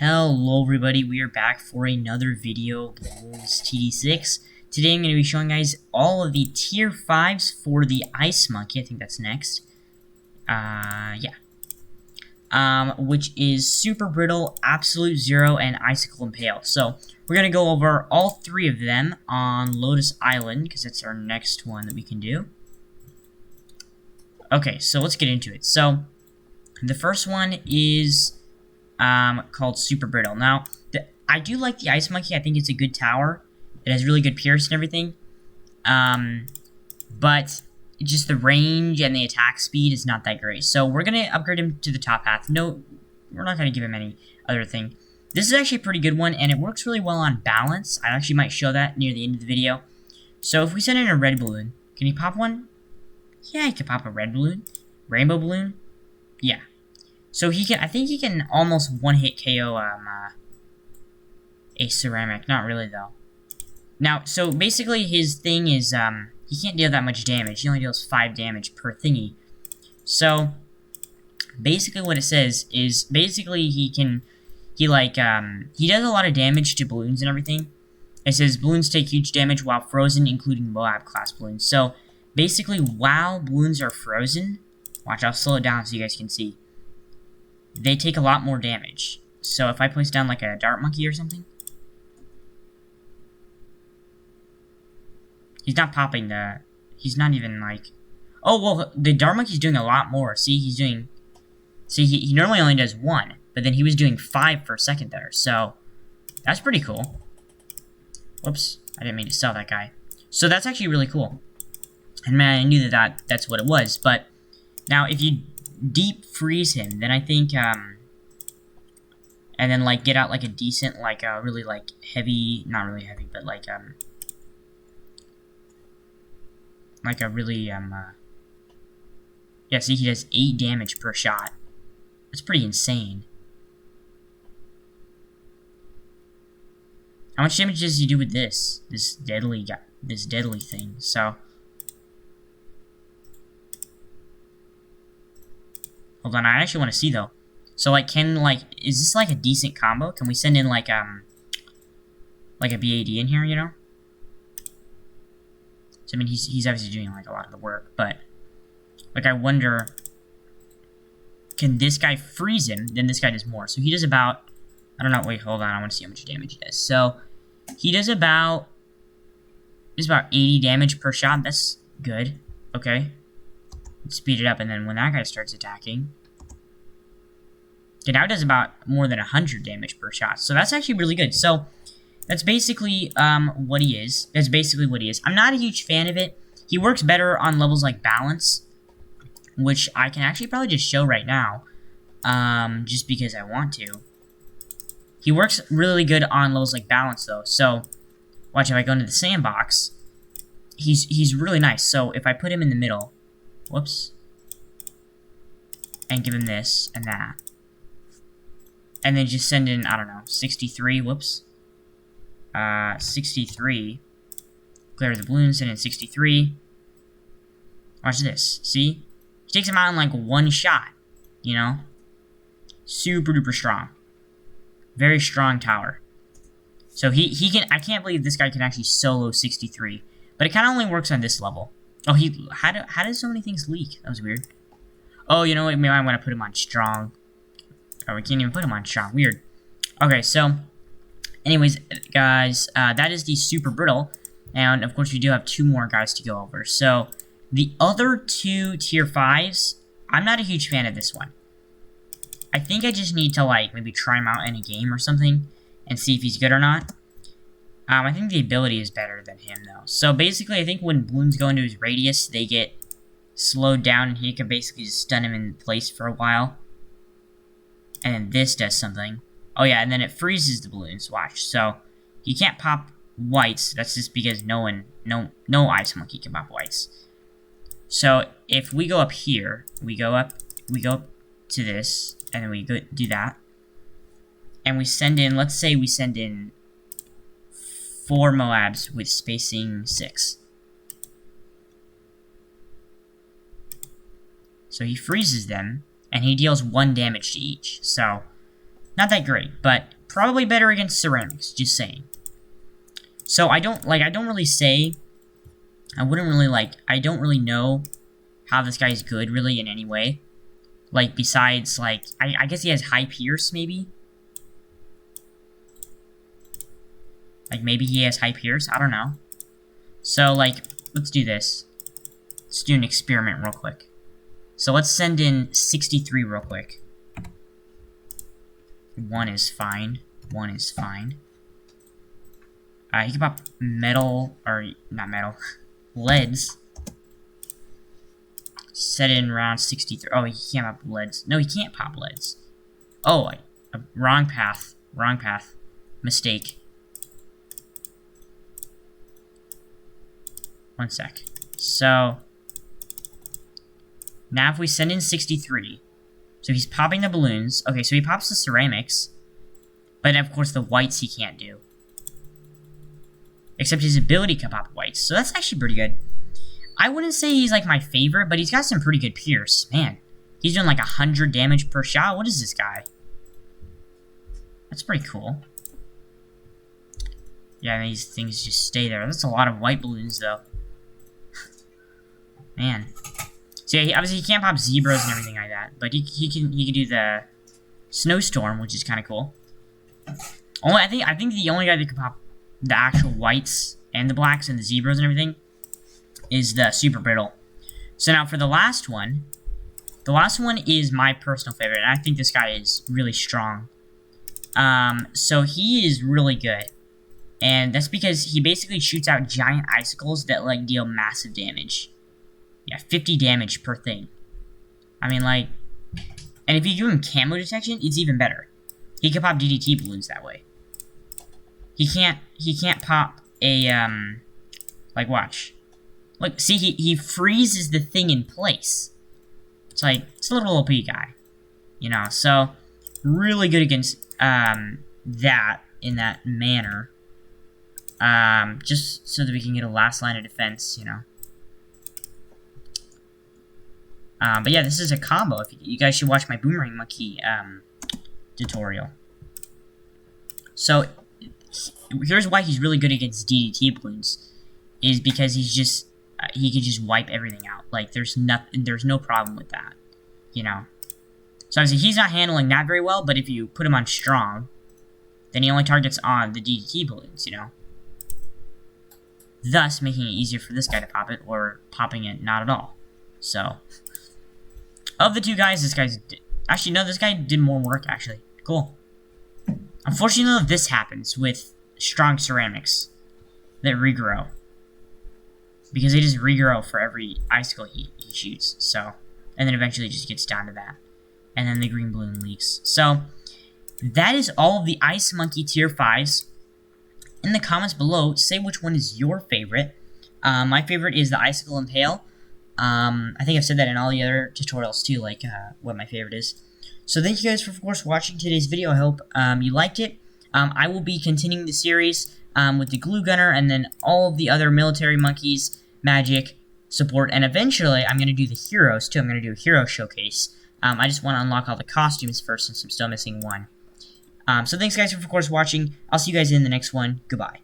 Hello everybody, we are back for another video of Bloons TD6. Today I'm going to be showing guys all of the tier 5s for the Ice Monkey. I think that's next. Yeah. Which is Super Brittle, Absolute Zero, and Icicle Impale. So, we're going to go over all three of them on Lotus Island, because that's our next one that we can do. Okay, so let's get into it. So, the first one is called Super Brittle. Now, I do like the Ice Monkey. I think it's a good tower. It has really good pierce and everything. But just the range and the attack speed is not that great. So we're going to upgrade him to the top path. No, we're not going to give him any other thing. This is actually a pretty good one, and it works really well on balance. I actually might show that near the end of the video. So if we send in a red balloon, can he pop one? Yeah, he can pop a red balloon. Rainbow balloon? Yeah. So he can, I think he can almost one-hit KO a ceramic. Not really, though. Now, so basically his thing is, he can't deal that much damage. He only deals 5 damage per thingy. So, basically what it says is, basically he does a lot of damage to balloons and everything. It says, balloons take huge damage while frozen, including Moab class balloons. So, basically, while balloons are frozen, watch, I'll slow it down so you guys can see. They take a lot more damage. So if I place down like a dart monkey or something, he's not popping the, he's not even like, oh, well, the dart monkey's doing a lot more. See, he normally only does 1, but then he was doing 5 for a second there. So that's pretty cool. Whoops, I didn't mean to sell that guy. So that's actually really cool. And man, I knew that's what it was. But now if you deep freeze him, then I think, and then, like, get out, like, a decent, like, really, like, heavy, not really heavy, but, like a really, yeah, see, he does 8 damage per shot. That's pretty insane. How much damage does he do with this deadly thing? So, hold on, I actually want to see, though. So, like, is this, like, a decent combo? Can we send in, like a BAD in here, you know? So, I mean, he's obviously doing, like, a lot of the work, but, like, I wonder, can this guy freeze him? Then this guy does more. So, he does about, I don't know, wait, hold on, I want to see how much damage he does. So, he does about 80 damage per shot. That's good. Okay. Let's speed it up, and then when that guy starts attacking, okay, now it does about more than 100 damage per shot. So that's actually really good. So that's basically what he is. That's basically what he is. I'm not a huge fan of it. He works better on levels like balance, which I can actually probably just show right now, just because I want to. He works really good on levels like balance, though. So watch, if I go into the sandbox, he's really nice. So if I put him in the middle, whoops, and give him this and that, and then just send in, I don't know, 63, whoops, 63, clear the balloon, send in 63, watch this, see, he takes him out in like 1 shot, you know, super duper strong, very strong tower. So he can, I can't believe this guy can actually solo 63, but it kind of only works on this level. Oh, how did so many things leak? That was weird. Oh, you know what, maybe I want to put him on strong. Oh, we can't even put him on strong. Weird. Okay, so, anyways, guys, that is the Super Brittle. And, of course, we do have 2 more guys to go over. So, the other 2 tier 5s, I'm not a huge fan of this one. I think I just need to, like, maybe try him out in a game or something and see if he's good or not. I think the ability is better than him, though. So, basically, I think when balloons go into his radius, they get slowed down, and he can basically just stun him in place for a while. And then this does something. Oh yeah, and then it freezes the balloons, watch. So, he can't pop whites. That's just because no Ice Monkey can pop whites. So, if we go up here, we go up to this, and then we go do that. And we send in, let's say we send in 4 Moabs with spacing 6. So he freezes them, and he deals 1 damage to each. So, Not that great, but probably better against ceramics, just saying. So I don't really say, I don't really know how this guy's good, really, in any way. Like, besides, like, I guess he has high pierce, maybe? Like, maybe he has high pierce? I don't know. So, like, let's do this. Let's do an experiment real quick. So let's send in 63 real quick. 1 is fine. 1 is fine. He can pop metal, or not metal, leads. Set in around 63. Oh, he can't pop leads. No, he can't pop leads. Oh, wrong path. Wrong path. Mistake. 1 sec. So, now if we send in 63, so he's popping the balloons. Okay, so he pops the ceramics, but of course the whites he can't do. Except his ability can pop whites, so that's actually pretty good. I wouldn't say he's like my favorite, but he's got some pretty good pierce. Man, he's doing like 100 damage per shot. What is this guy? That's pretty cool. Yeah, these things just stay there. That's a lot of white balloons, though. Man. So yeah, obviously he can't pop zebras and everything like that, but he can do the snowstorm, which is kind of cool. I think the only guy that can pop the actual whites and the blacks and the zebras and everything is the super brittle. So now for the last one is my personal favorite, and I think this guy is really strong. So he is really good, and that's because he basically shoots out giant icicles that like deal massive damage. Yeah, 50 damage per thing. I mean, like, and if you give him camo detection, it's even better. He can pop DDT balloons that way. He can't pop a, like, watch. Look, see, he freezes the thing in place. It's like, it's a little OP guy. You know, so, really good against, that, in that manner. Just so that we can get a last line of defense, you know. But yeah, this is a combo. If you guys should watch my Boomerang Monkey, tutorial. So, here's why he's really good against DDT balloons, is because he's just, he can just wipe everything out. Like, there's no problem with that, you know. So obviously he's not handling that very well, but if you put him on strong, then he only targets on the DDT balloons, you know. Thus, making it easier for this guy to pop it, or popping it not at all. So, of the two guys, this guy's, actually no, this guy did more work, actually. Cool. Unfortunately, this happens with strong ceramics that regrow. Because they just regrow for every icicle he shoots, so. And then eventually it just gets down to that. And then the green balloon leaks. So, that is all of the Ice Monkey Tier 5s. In the comments below, say which one is your favorite. My favorite is the Icicle Impale. I think I've said that in all the other tutorials too, like what my favorite is. So thank you guys for, of course, watching today's video. I hope you liked it. I will be continuing the series with the Glue Gunner and then all of the other military monkeys, magic, support, and eventually I'm going to do the heroes too. I'm going to do a hero showcase. I just want to unlock all the costumes first since I'm still missing one. So thanks guys for, of course, watching. I'll see you guys in the next one. Goodbye.